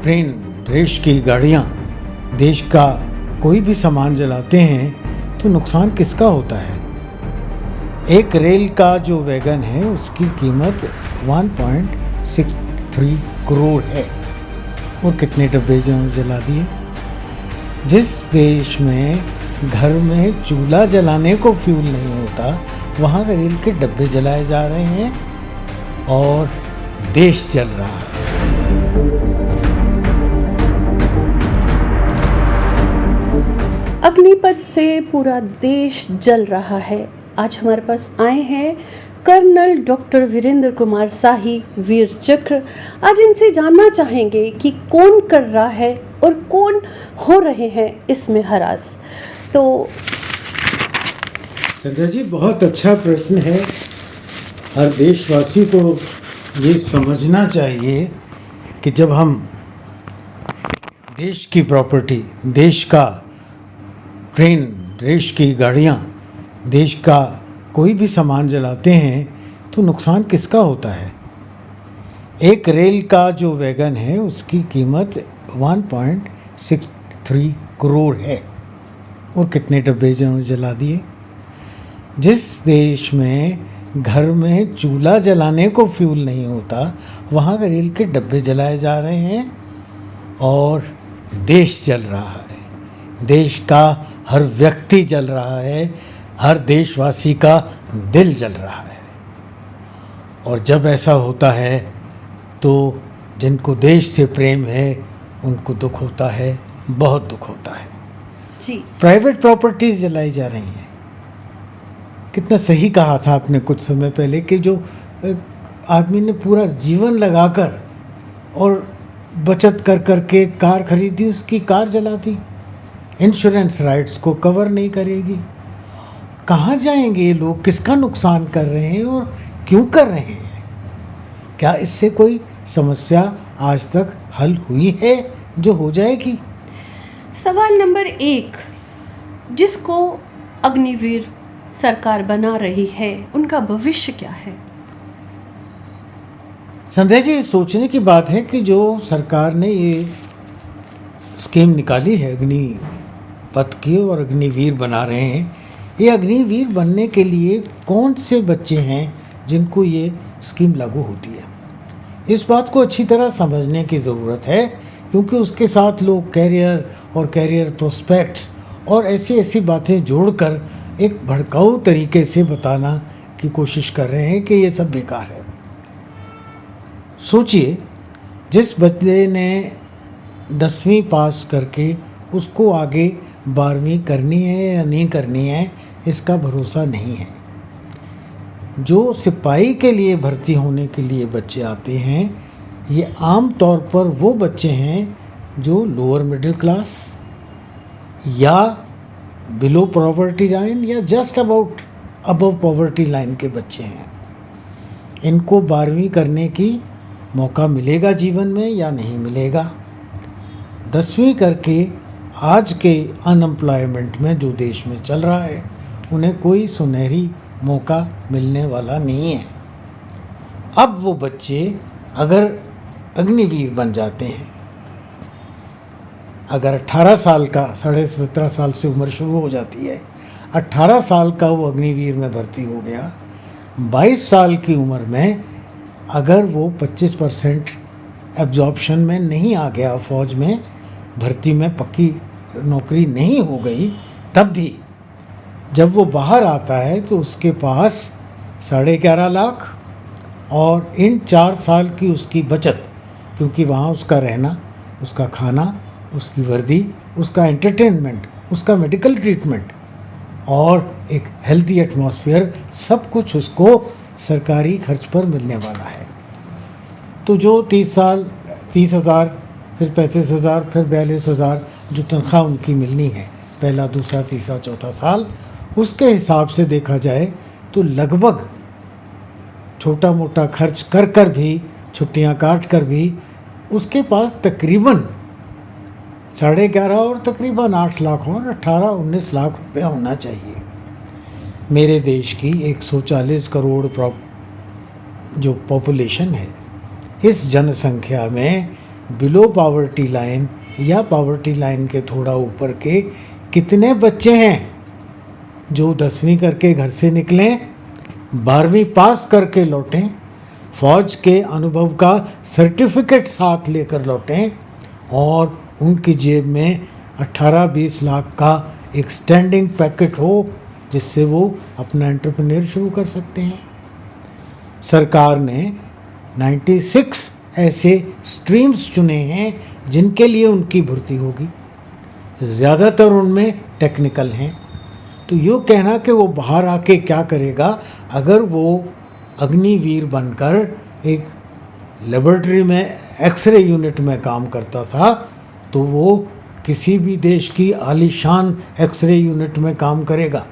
Train, race की गाड़ियाँ, देश का कोई भी सामान जलाते हैं तो नुकसान किसका होता है? एक रेल का जो वैगन है उसकी कीमत 1.63 करोड़ है और कितने डब्बे जला दिए। जिस देश में घर में चूल्हा जलाने को फ्यूल नहीं होता वहाँ रेल के डब्बे जलाए जा रहे हैं और देश जल रहा है। अग्निपथ से पूरा देश जल रहा है। आज हमारे पास आए हैं कर्नल डॉक्टर वीरेंद्र कुमार शाही, वीर चक्र। आज इनसे जानना चाहेंगे कि कौन कर रहा है और कौन हो रहे हैं इसमें हरास। तो संध्या जी, बहुत अच्छा प्रश्न है। हर देशवासी को ये समझना चाहिए कि जब हम देश की प्रॉपर्टी, देश का ट्रेन, रेस की गाड़ियाँ, देश का कोई भी सामान जलाते हैं तो नुकसान किसका होता है? एक रेल का जो वैगन है उसकी कीमत 1.63 करोड़ है और कितने डब्बे जला दिए। जिस देश में घर में चूल्हा जलाने को फ्यूल नहीं होता वहाँ रेल के डब्बे जलाए जा रहे हैं और देश जल रहा है। देश का हर व्यक्ति जल रहा है, हर देशवासी का दिल जल रहा है। और जब ऐसा होता है तो जिनको देश से प्रेम है उनको दुख होता है, बहुत दुख होता है जी। प्राइवेट प्रॉपर्टीज जलाई जा रही हैं। कितना सही कहा था आपने कुछ समय पहले कि जो आदमी ने पूरा जीवन लगाकर और बचत कर करके कार खरीदी, उसकी कार जला दी, इंश्योरेंस राइट्स को कवर नहीं करेगी। कहाँ जाएंगे ये लोग? किसका नुकसान कर रहे हैं और क्यों कर रहे हैं? क्या इससे कोई समस्या आज तक हल हुई है जो हो जाएगी? सवाल नंबर 1, जिसको अग्निवीर सरकार बना रही है उनका भविष्य क्या है? संध्या जी, सोचने की बात है कि जो सरकार ने ये स्कीम निकाली है अग्निपथ की और अग्निवीर बना रहे हैं, ये अग्निवीर बनने के लिए कौन से बच्चे हैं जिनको ये स्कीम लागू होती है? इस बात को अच्छी तरह समझने की ज़रूरत है, क्योंकि उसके साथ लोग कैरियर और कैरियर प्रोस्पेक्ट्स और ऐसी ऐसी बातें जोड़कर एक भड़काऊ तरीके से बताना की कोशिश कर रहे हैं कि ये सब बेकार है। सोचिए, जिस बच्चे ने 10वीं पास करके उसको आगे 12वीं करनी है या नहीं करनी है इसका भरोसा नहीं है। जो सिपाही के लिए भर्ती होने के लिए बच्चे आते हैं, ये आम तौर पर वो बच्चे हैं जो लोअर मिडिल क्लास या बिलो पॉवर्टी लाइन या just about above poverty line के बच्चे हैं। इनको 12वीं करने की मौका मिलेगा जीवन में या नहीं मिलेगा? 10वीं करके आज के अनएम्प्लॉयमेंट में जो देश में चल रहा है उन्हें कोई सुनहरी मौका मिलने वाला नहीं है। अब वो बच्चे अगर अग्निवीर बन जाते हैं, अगर 18 साल का, 17.5 साल से उम्र शुरू हो जाती है, 18 साल का वो अग्निवीर में भर्ती हो गया, 22 साल की उम्र में अगर वो 25% एब्जॉर्प्शन में नहीं आ गया, फौज में भर्ती में पक्की नौकरी नहीं हो गई, तब भी जब वो बाहर आता है तो उसके पास 11.5 लाख और इन 4 साल की उसकी बचत, क्योंकि वहाँ उसका रहना, उसका खाना, उसकी वर्दी, उसका एंटरटेनमेंट, उसका मेडिकल ट्रीटमेंट और एक हेल्दी एटमॉस्फेयर, सब कुछ उसको सरकारी खर्च पर मिलने वाला है। तो जो 30 साल 30,000, फिर 35,000, फिर 42,000 जो तनख्वाह उनकी मिलनी है पहला, दूसरा, तीसरा, चौथा साल, उसके हिसाब से देखा जाए तो लगभग छोटा मोटा खर्च कर कर भी, छुट्टियां काट कर भी उसके पास तकरीबन 11.5 और तकरीबन 8 लाख और 18-19 लाख रुपया होना चाहिए। मेरे देश की 140 करोड़ जो पॉपुलेशन है, इस जनसंख्या में बिलो पावर्टी लाइन या पावर्टी लाइन के थोड़ा ऊपर के कितने बच्चे हैं जो 10वीं करके घर से निकलें, 12वीं पास करके लौटें, फौज के अनुभव का सर्टिफिकेट साथ लेकर लौटें और उनकी जेब में 18-20 लाख का एक स्टैंडिंग पैकेट हो जिससे वो अपना एंटरप्रेन्योर शुरू कर सकते हैं। सरकार ने 96 ऐसे स्ट्रीम्स चुने हैं जिनके लिए उनकी भर्ती होगी। ज़्यादातर उनमें टेक्निकल हैं। तो यूँ कहना कि वो बाहर आके क्या करेगा, अगर वो अग्निवीर बनकर एक लेबोरेटरी में एक्सरे यूनिट में काम करता था तो वो किसी भी देश की आलीशान एक्सरे यूनिट में काम करेगा।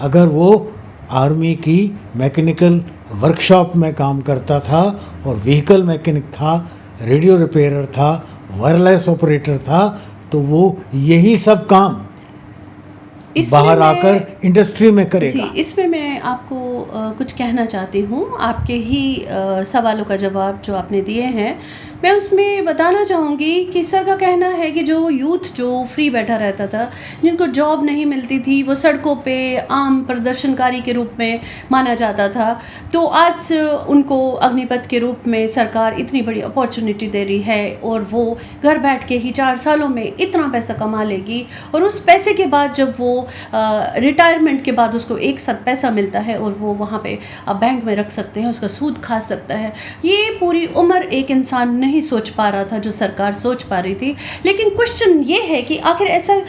अगर वो आर्मी की मैकेनिकल वर्कशॉप में काम करता था और व्हीकल मैकेनिक था, रेडियो रिपेयरर था, वायरलेस ऑपरेटर था, तो वो यही सब काम बाहर आकर इंडस्ट्री में करेगा। जी, इसमें मैं आपको कुछ कहना चाहती हूँ। आपके ही सवालों का जवाब जो आपने दिए हैं, मैं उसमें बताना चाहूँगी कि सर का कहना है कि जो यूथ जो फ्री बैठा रहता था, जिनको जॉब नहीं मिलती थी, वो सड़कों पे आम प्रदर्शनकारी के रूप में माना जाता था, तो आज उनको अग्निपथ के रूप में सरकार इतनी बड़ी अपॉर्चुनिटी दे रही है और वो घर बैठ के ही 4 सालों में इतना पैसा कमा लेगी और उस पैसे के बाद जब वो रिटायरमेंट के बाद उसको एक साथ पैसा मिलता है और वो वहाँ पे बैंक में रख सकते हैं, उसका सूद खा सकता है। ये पूरी उम्र एक इंसान नहीं सोच पा रहा था जो सरकार सोच पा रही थी। लेकिन क्वेश्चन ये है कि आखिर ऐसा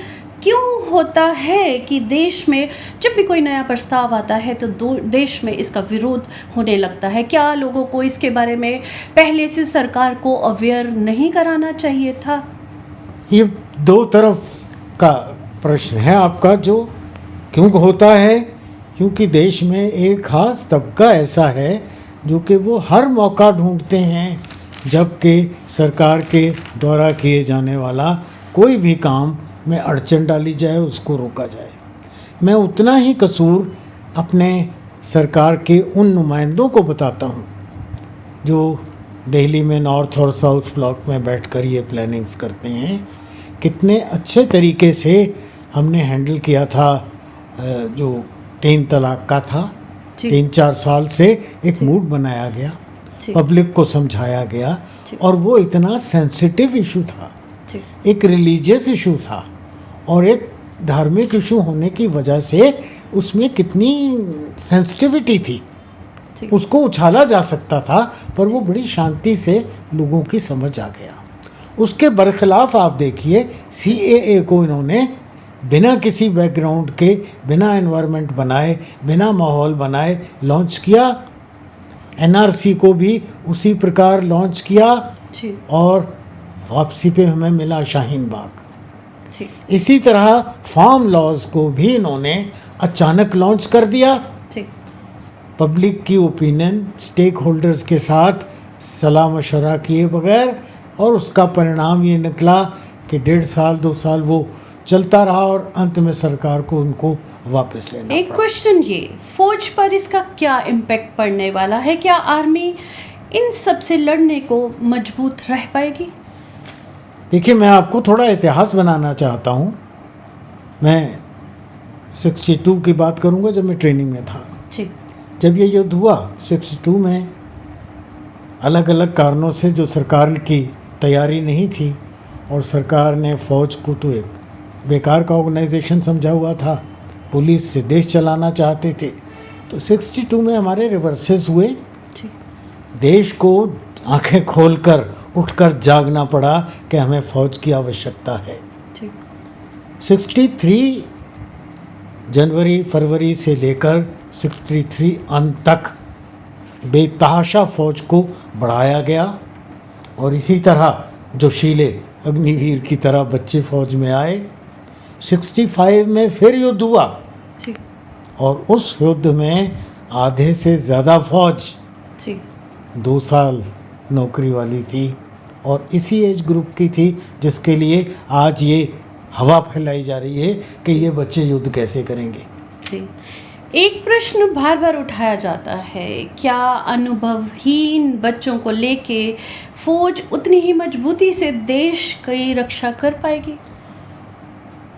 क्यों होता है कि देश में जब भी कोई नया प्रस्ताव आता है तो देश में इसका विरोध होने लगता है? क्या लोगों को इसके बारे में पहले से सरकार को अवेयर नहीं कराना चाहिए था? ये दो तरफ का प्रश्न है आपका। जो क्यों होता है, क्योंकि देश में एक खास तबका ऐसा है जो कि वो हर मौका ढूंढते हैं जबकि सरकार के द्वारा किए जाने वाला कोई भी काम में अड़चन डाली जाए, उसको रोका जाए। मैं उतना ही कसूर अपने सरकार के उन नुमाइंदों को बताता हूँ जो दिल्ली में नॉर्थ और साउथ ब्लॉक में बैठकर ये प्लानिंग्स करते हैं। कितने अच्छे तरीके से हमने हैंडल किया था जो 3 तलाक का था। 3-4 साल से एक मूड बनाया गया, पब्लिक को समझाया गया और वो इतना सेंसिटिव इशू था, एक रिलीजियस इशू था और एक धार्मिक इशू होने की वजह से उसमें कितनी सेंसिटिविटी थी, उसको उछाला जा सकता था, पर वो बड़ी शांति से लोगों की समझ आ गया। उसके बरखिलाफ आप देखिए CAA को इन्होंने बिना किसी बैकग्राउंड के, बिना एनवायरनमेंट बनाए, बिना माहौल बनाए लॉन्च किया। NRC को भी उसी प्रकार लॉन्च किया और वापसी पे हमें मिला शाहीन बाग। इसी तरह फार्म लॉज को भी इन्होंने अचानक लॉन्च कर दिया, पब्लिक की ओपिनियन, स्टेक होल्डर्स के साथ सलाह मशवरा किए बगैर, और उसका परिणाम ये निकला कि 1.5 साल 2 साल वो चलता रहा और अंत में सरकार को उनको वापस लेना एक पड़ा। क्वेश्चन ये, फौज पर इसका क्या इम्पैक्ट पड़ने वाला है? क्या आर्मी इन सब से लड़ने को मजबूत रह पाएगी? देखिए, मैं आपको थोड़ा इतिहास बनाना चाहता हूँ। मैं 62 की बात करूँगा जब मैं ट्रेनिंग में था। जब ये युद्ध हुआ 62 में, अलग अलग कारणों से जो सरकार की तैयारी नहीं थी और सरकार ने फ़ौज को तो एक बेकार का ऑर्गेनाइजेशन समझा हुआ था, पुलिस से देश चलाना चाहते थे, तो 62 में हमारे रिवर्सेस हुए। देश को आंखें खोलकर उठकर जागना पड़ा कि हमें फ़ौज की आवश्यकता है। 63 जनवरी फरवरी से लेकर 63 अंत तक बेतहाशा फ़ौज को बढ़ाया गया और इसी तरह जोशीले अग्निवीर की तरह बच्चे फ़ौज में आए। 65 में फिर युद्ध हुआ और उस युद्ध में आधे से ज़्यादा फ़ौज 2 साल नौकरी वाली थी और इसी एज ग्रुप की थी जिसके लिए आज ये हवा फैलाई जा रही है कि ये बच्चे युद्ध कैसे करेंगे। एक प्रश्न बार बार उठाया जाता है, क्या अनुभवहीन बच्चों को लेके फौज उतनी ही मजबूती से देश की रक्षा कर पाएगी?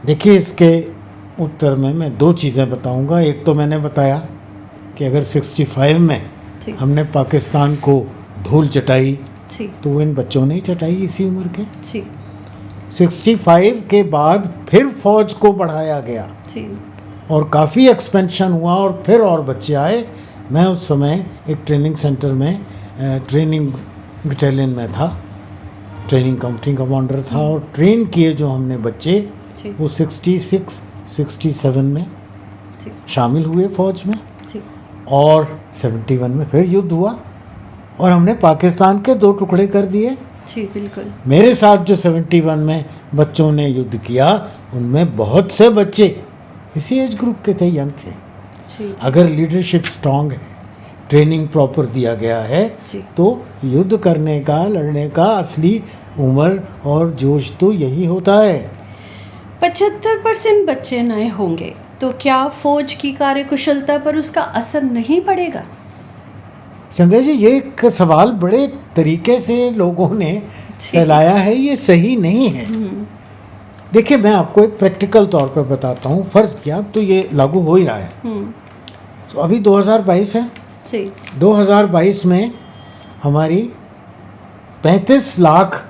देखिए, इसके उत्तर में मैं दो चीज़ें बताऊंगा। एक तो मैंने बताया कि अगर 65 में जी हमने पाकिस्तान को धूल चटाई जी तो वो इन बच्चों ने ही चटाई इसी उम्र के। जी 65 के बाद फिर फौज को बढ़ाया गया जी और काफ़ी एक्सपेंशन हुआ और फिर और बच्चे आए। मैं उस समय एक ट्रेनिंग सेंटर में ट्रेनिंग बटालियन में था, ट्रेनिंग कंपनी कमांडर था, और ट्रेन किए जो हमने बच्चे जी वो 66 67 में जी शामिल हुए फौज में, जी और 71 में फिर युद्ध हुआ और हमने पाकिस्तान के दो टुकड़े कर दिए। जी बिल्कुल मेरे साथ जो 71 में बच्चों ने युद्ध किया उनमें बहुत से बच्चे इसी एज ग्रुप के थे, यंग थे। जी अगर लीडरशिप स्ट्रांग है, ट्रेनिंग प्रॉपर दिया गया है, जी तो युद्ध करने का, लड़ने का असली उम्र और जोश तो यही होता है। 75% बच्चे नए होंगे तो क्या फौज की कार्यकुशलता पर उसका असर नहीं पड़ेगा? संजय जी, ये एक सवाल बड़े तरीके से लोगों ने फैलाया है, ये सही नहीं है। देखिए, मैं आपको एक प्रैक्टिकल तौर पर बताता हूँ। फ़र्ज़ किया, अब तो ये लागू हो ही रहा है। तो अभी 2022 है। जी 2022 में हमारी 35 लाख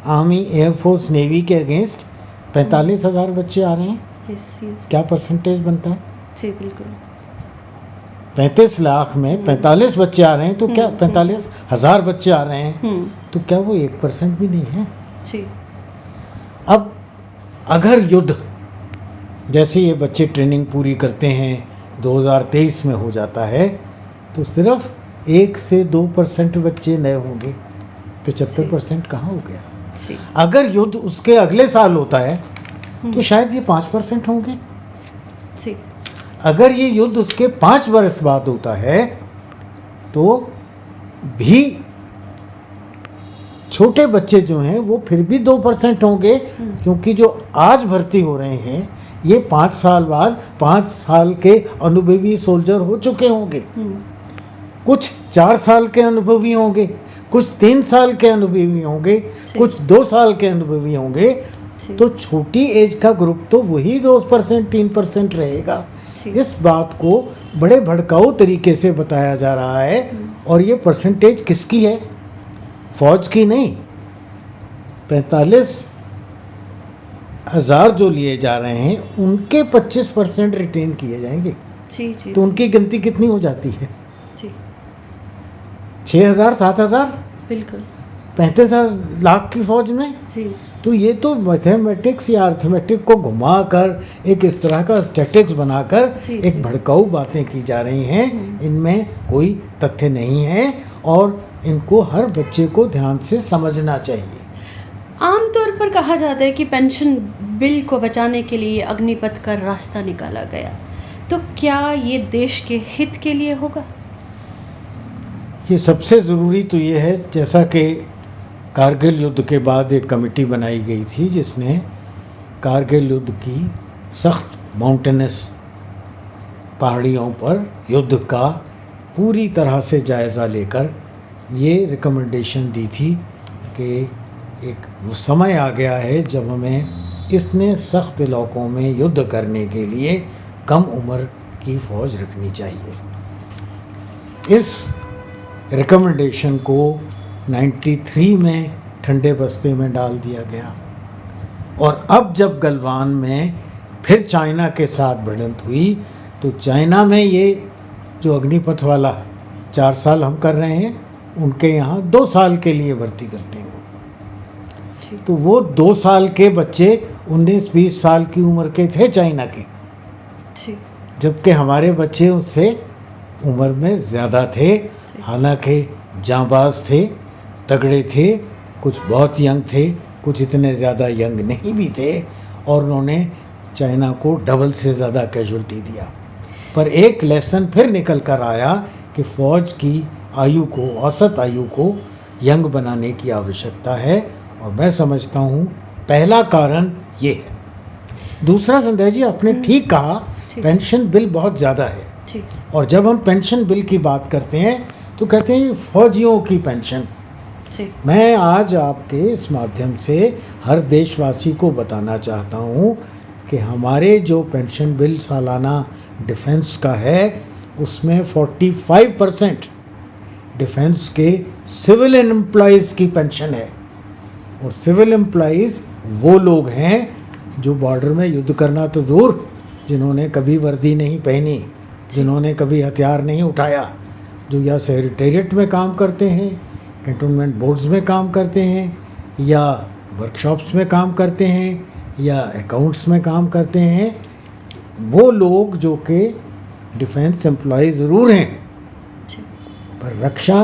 आर्मी, एयरफोर्स, नेवी के अगेंस्ट 45,000 बच्चे आ रहे हैं। यस यस क्या परसेंटेज बनता है? जी बिल्कुल 35 लाख में 45 बच्चे आ रहे हैं तो क्या 45,000 बच्चे आ रहे हैं, तो क्या वो 1% भी नहीं है? जी अब अगर युद्ध जैसे ये बच्चे ट्रेनिंग पूरी करते हैं 2023 में हो जाता है तो सिर्फ 1 से 2% बच्चे नए होंगे। 75% कहाँ हो गया? जी अगर युद्ध उसके अगले साल होता है तो शायद ये 5% होंगे। जी अगर ये युद्ध उसके 5 वर्ष बाद होता है तो भी छोटे बच्चे जो हैं वो फिर भी 2% होंगे, क्योंकि जो आज भर्ती हो रहे हैं ये 5 साल बाद 5 साल के अनुभवी सोल्जर हो चुके होंगे। कुछ 4 साल के अनुभवी होंगे, कुछ 3 साल के अनुभवी होंगे, कुछ 2 साल के अनुभवी होंगे। तो छोटी एज का ग्रुप तो वही 2% 3% रहेगा। इस बात को बड़े भड़काऊ तरीके से बताया जा रहा है, और ये परसेंटेज किसकी है? फौज की नहीं। 45,000 जो लिए जा रहे हैं उनके 25% रिटेन किए जाएंगे। जी जी तो उनकी गिनती कितनी हो जाती है? जी 6,000 7,000, बिल्कुल 35 लाख की फौज में। जी तो ये तो मैथमेटिक्स या अर्थमेटिक को घुमाकर एक इस तरह का स्टैटिक्स बनाकर जी, एक जी। भड़काऊ बातें की जा रही हैं। इनमें कोई तथ्य नहीं है और इनको हर बच्चे को ध्यान से समझना चाहिए। आमतौर पर कहा जाता है कि पेंशन बिल को बचाने के लिए अग्निपथ का रास्ता निकाला गया, तो क्या ये देश के हित के लिए होगा? ये सबसे ज़रूरी तो ये है, जैसा कि कारगिल युद्ध के बाद एक कमेटी बनाई गई थी जिसने कारगिल युद्ध की सख्त माउंटेनस पहाड़ियों पर युद्ध का पूरी तरह से जायज़ा लेकर ये रिकमेंडेशन दी थी कि एक समय आ गया है जब हमें इतने सख्त इलाकों में युद्ध करने के लिए कम उम्र की फ़ौज रखनी चाहिए। इस रिकमेंडेशन को 93 में ठंडे बस्ते में डाल दिया गया, और अब जब गलवान में फिर चाइना के साथ भिड़ंत हुई तो चाइना में ये जो अग्निपथ वाला 4 साल हम कर रहे हैं उनके यहाँ 2 साल के लिए भर्ती करते हैं वो। तो वो 2 साल के बच्चे 19-20 साल की उम्र के थे चाइना के, जबकि हमारे बच्चे उससे उम्र में ज़्यादा थे। हालांकि जांबाज थे, तगड़े थे, कुछ बहुत यंग थे, कुछ इतने ज़्यादा यंग नहीं भी थे, और उन्होंने चाइना को डबल से ज़्यादा कैजुअल्टी दिया। पर एक लेसन फिर निकल कर आया कि फ़ौज की आयु को, औसत आयु को यंग बनाने की आवश्यकता है, और मैं समझता हूँ पहला कारण ये है। दूसरा, संध्या जी आपने ठीक कहा, पेंशन बिल बहुत ज़्यादा है, और जब हम पेंशन बिल की बात करते हैं तो कहते हैं फौजियों की पेंशन, जी। मैं आज आपके इस माध्यम से हर देशवासी को बताना चाहता हूँ कि हमारे जो पेंशन बिल सालाना डिफेंस का है उसमें 45% डिफेंस के सिविल एम्प्लॉयज़ की पेंशन है। और सिविल एम्प्लॉयज़ वो लोग हैं जो बॉर्डर में युद्ध करना तो दूर, जिन्होंने कभी वर्दी नहीं पहनी, जिन्होंने कभी हथियार नहीं उठाया, जो या सेक्रेटेरिएट में काम करते हैं, कैंटोनमेंट बोर्ड्स में काम करते हैं, या वर्कशॉप्स में काम करते हैं, या अकाउंट्स में काम करते हैं। वो लोग जो कि डिफेंस एम्प्लॉय ज़रूर हैं, पर रक्षा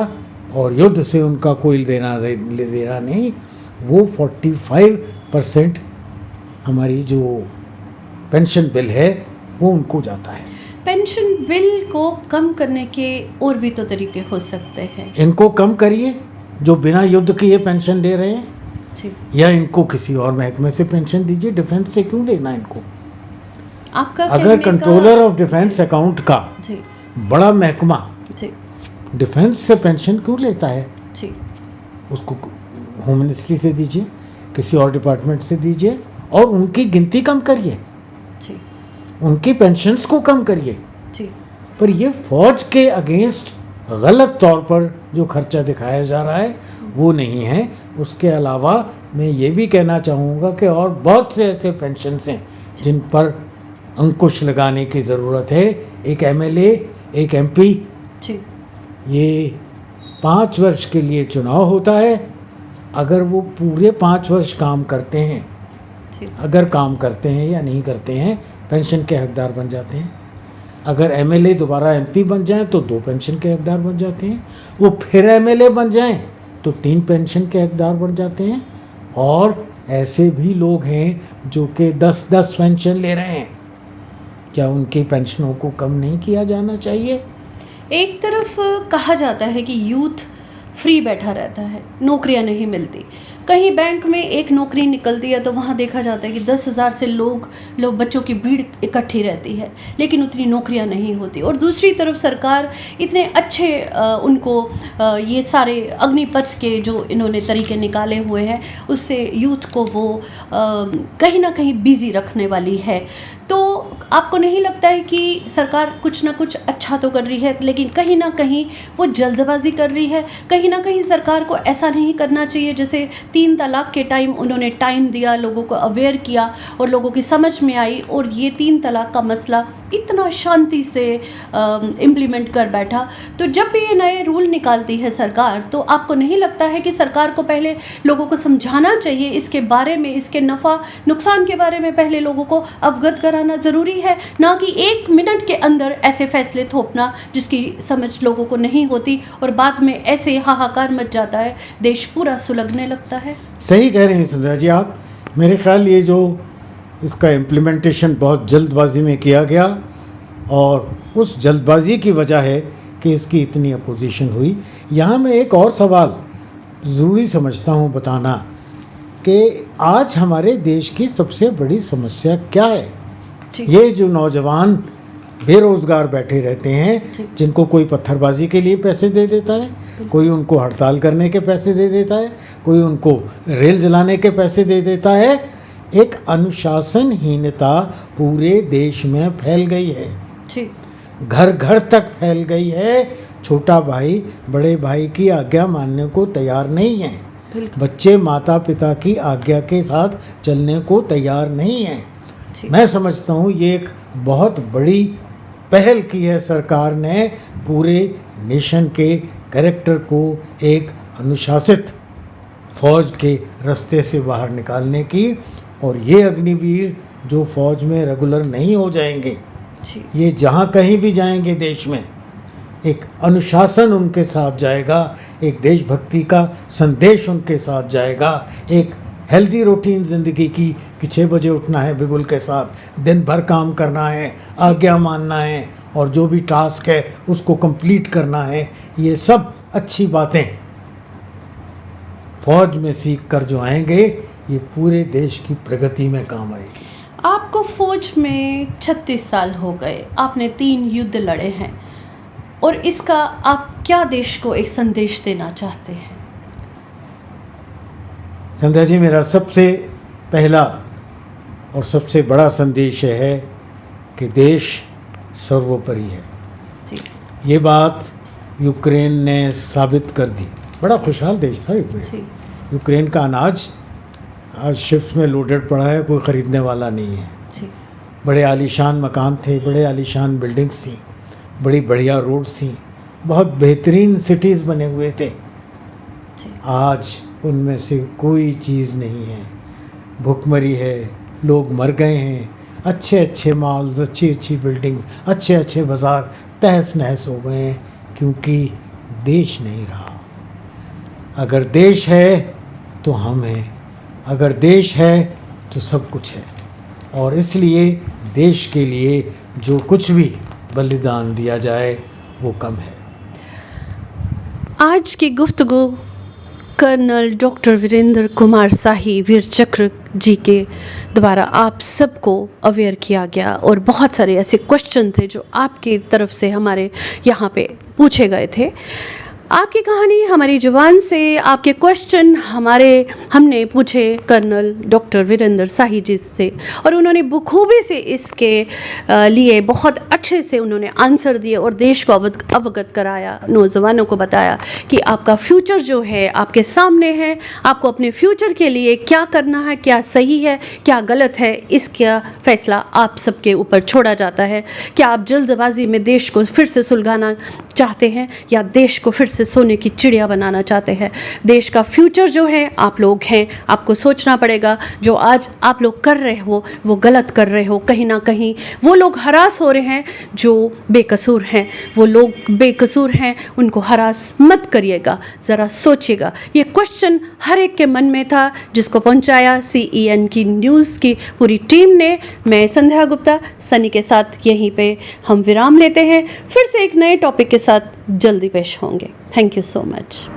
और युद्ध से उनका कोई देना नहीं। वो 45% हमारी जो पेंशन बिल है वो उनको जाता है। पेंशन बिल को कम करने के और भी तो तरीके हो सकते हैं। इनको कम करिए जो बिना युद्ध किए पेंशन ले रहे हैं, जी। या इनको किसी और महकमे से पेंशन दीजिए। डिफेंस से क्यों देना इनको? आपका अगर कंट्रोलर ऑफ डिफेंस अकाउंट का जी बड़ा महकमा जी डिफेंस से पेंशन क्यों लेता है, जी उसको होम मिनिस्ट्री से दीजिए, किसी और डिपार्टमेंट से दीजिए, और उनकी गिनती कम करिए, जी उनकी पेंशन्स को कम करिए। जी पर ये फौज के अगेंस्ट गलत तौर पर जो खर्चा दिखाया जा रहा है वो नहीं है। उसके अलावा मैं ये भी कहना चाहूँगा कि और बहुत से ऐसे पेंशन्स हैं जिन पर अंकुश लगाने की ज़रूरत है। एक एमएलए, एक एमपी, जी ये 5 वर्ष के लिए चुनाव होता है। अगर वो पूरे 5 वर्ष काम करते हैं, जी अगर काम करते हैं या नहीं करते हैं, पेंशन के हकदार बन जाते हैं। अगर एमएलए दोबारा एमपी बन जाएं तो 2 पेंशन के हकदार बन जाते हैं। वो फिर एमएलए बन जाएं तो 3 पेंशन के हकदार बन जाते हैं। और ऐसे भी लोग हैं जो कि 10-10 पेंशन ले रहे हैं। क्या उनकी पेंशनों को कम नहीं किया जाना चाहिए? एक तरफ कहा जाता है कि यूथ फ्री बैठा रहता है, नौकरियां नहीं मिलती। कहीं बैंक में एक नौकरी निकलती है तो वहाँ देखा जाता है कि 10,000 से लोग बच्चों की भीड़ इकट्ठी रहती है, लेकिन उतनी नौकरियां नहीं होती। और दूसरी तरफ सरकार इतने अच्छे उनको ये सारे अग्निपथ के जो इन्होंने तरीके निकाले हुए हैं, उससे यूथ को वो कहीं ना कहीं बिजी रखने वाली है। तो आपको नहीं लगता है कि सरकार कुछ ना कुछ अच्छा तो कर रही है, लेकिन कहीं ना कहीं वो जल्दबाजी कर रही है? कहीं ना कहीं सरकार को ऐसा नहीं करना चाहिए जैसे 3 तलाक के टाइम उन्होंने टाइम दिया, लोगों को अवेयर किया और लोगों की समझ में आई, और ये 3 तलाक का मसला इतना शांति से इम्प्लीमेंट कर बैठा। तो जब भी ये नए रूल निकालती है सरकार, तो आपको नहीं लगता है कि सरकार को पहले लोगों को समझाना चाहिए इसके बारे में, इसके नफ़ा नुकसान के बारे में पहले लोगों को अवगत कराना ज़रूरी है, ना कि 1 मिनट के अंदर ऐसे फैसले थोपना जिसकी समझ लोगों को नहीं होती और बाद में ऐसे हाहाकार मच जाता है, देश पूरा सुलगने लगता है। सही कह रहे हैं सुंदरा जी आप। मेरे ख्याल ये जो इसका इम्प्लीमेंटेशन बहुत जल्दबाजी में किया गया, और उस जल्दबाजी की वजह है कि इसकी इतनी अपोजिशन हुई। यहाँ मैं एक और सवाल ज़रूरी समझता हूँ बताना कि आज हमारे देश की सबसे बड़ी समस्या क्या है। ये जो नौजवान बेरोज़गार बैठे रहते हैं, जिनको कोई पत्थरबाजी के लिए पैसे दे देता है, कोई उनको हड़ताल करने के पैसे दे देता है, कोई उनको रेल जलाने के पैसे दे देता है। एक अनुशासनहीनता पूरे देश में फैल गई है, घर घर तक फैल गई है। छोटा भाई बड़े भाई की आज्ञा मानने को तैयार नहीं है, बच्चे माता पिता की आज्ञा के साथ चलने को तैयार नहीं हैं। मैं समझता हूँ ये एक बहुत बड़ी पहल की है सरकार ने, पूरे नेशन के कैरेक्टर को एक अनुशासित फौज के रास्ते से बाहर निकालने की। और ये अग्निवीर जो फौज में रेगुलर नहीं हो जाएंगे, ये जहाँ कहीं भी जाएंगे देश में, एक अनुशासन उनके साथ जाएगा, एक देशभक्ति का संदेश उनके साथ जाएगा, एक हेल्दी रूटीन ज़िंदगी की कि 6 बजे उठना है बिगुल के साथ, दिन भर काम करना है, आज्ञा मानना है, और जो भी टास्क है उसको कंप्लीट करना है। ये सब अच्छी बातें फौज में सीख कर जो आएंगे, ये पूरे देश की प्रगति में काम आएगी। आपको फौज में 36 साल हो गए, आपने 3 युद्ध लड़े हैं, और इसका आप क्या देश को एक संदेश देना चाहते हैं? संध्या जी, मेरा सबसे पहला और सबसे बड़ा संदेश यह है कि देश सर्वोपरि है। जी। ये बात यूक्रेन ने साबित कर दी। बड़ा खुशहाल देश था यूक्रेन। जी। यूक्रेन का अनाज आज शिप्स में लोडेड पड़ा है, कोई ख़रीदने वाला नहीं है। जी। बड़े आलीशान मकान थे, बड़े आलीशान बिल्डिंग्स थी, बड़ी बढ़िया रोड्स थी, बहुत बेहतरीन सिटीज़ बने हुए थे। जी। आज उनमें से कोई चीज़ नहीं है, भुखमरी है, लोग मर गए हैं। अच्छे अच्छे मॉल्स, अच्छी अच्छी बिल्डिंग, अच्छे अच्छे बाज़ार तहस नहस हो गए हैं, क्योंकि देश नहीं रहा। अगर देश है तो हम हैं, अगर देश है तो सब कुछ है, और इसलिए देश के लिए जो कुछ भी बलिदान दिया जाए वो कम है। आज की गुफ्तगू कर्नल डॉक्टर वीरेंद्र कुमार शाही वीर चक्र जी के द्वारा आप सबको अवेयर किया गया, और बहुत सारे ऐसे क्वेश्चन थे जो आपकी तरफ से हमारे यहाँ पे पूछे गए थे। आपकी कहानी हमारी जुबान से, आपके क्वेश्चन हमने पूछे कर्नल डॉक्टर वीरेंद्र शाही जी से, और उन्होंने बखूबी से इसके लिए बहुत अच्छे से उन्होंने आंसर दिए और देश को अवगत कराया, नौजवानों को बताया कि आपका फ्यूचर जो है आपके सामने है। आपको अपने फ्यूचर के लिए क्या करना है, क्या सही है, क्या गलत है, इसका फैसला आप सबके ऊपर छोड़ा जाता है। क्या आप जल्दबाजी में देश को फिर से सुलगाना चाहते हैं, या देश को फिर से सोने की चिड़िया बनाना चाहते हैं? देश का फ्यूचर जो है आप लोग हैं, आपको सोचना पड़ेगा। जो आज आप लोग कर रहे हो वो गलत कर रहे हो। कहीं ना कहीं वो लोग हरास हो रहे हैं जो बेकसूर हैं, वो लोग बेकसूर हैं, उनको हरास मत करिएगा, ज़रा सोचिएगा। ये क्वेश्चन हर एक के मन में था, जिसको पहुंचाया CEN की न्यूज़ की पूरी टीम ने। मैं संध्या गुप्ता सनी के साथ यहीं पे हम विराम लेते हैं, फिर से एक नए टॉपिक के साथ जल्दी पेश होंगे। Thank you so much.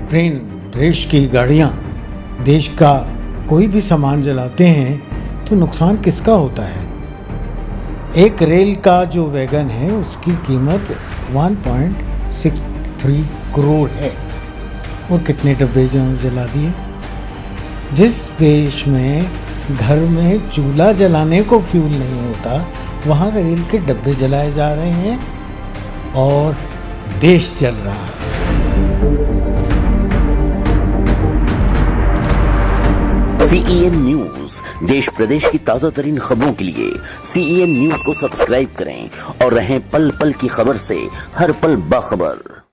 Train, देश की गाड़ियाँ, देश का कोई भी सामान जलाते हैं तो नुकसान किसका होता है? एक रेल का जो वैगन है उसकी कीमत 1.63 करोड़ है, और कितने डब्बे जला दिए। जिस देश में घर में चूल्हा जलाने को फ्यूल नहीं होता, वहाँ रेल के डब्बे जलाए जा रहे हैं और देश जल रहा है। CEN न्यूज, देश प्रदेश की ताजा तरीन खबरों के लिए CEN न्यूज को सब्सक्राइब करें और रहें पल पल की खबर से हर पल बाखबर।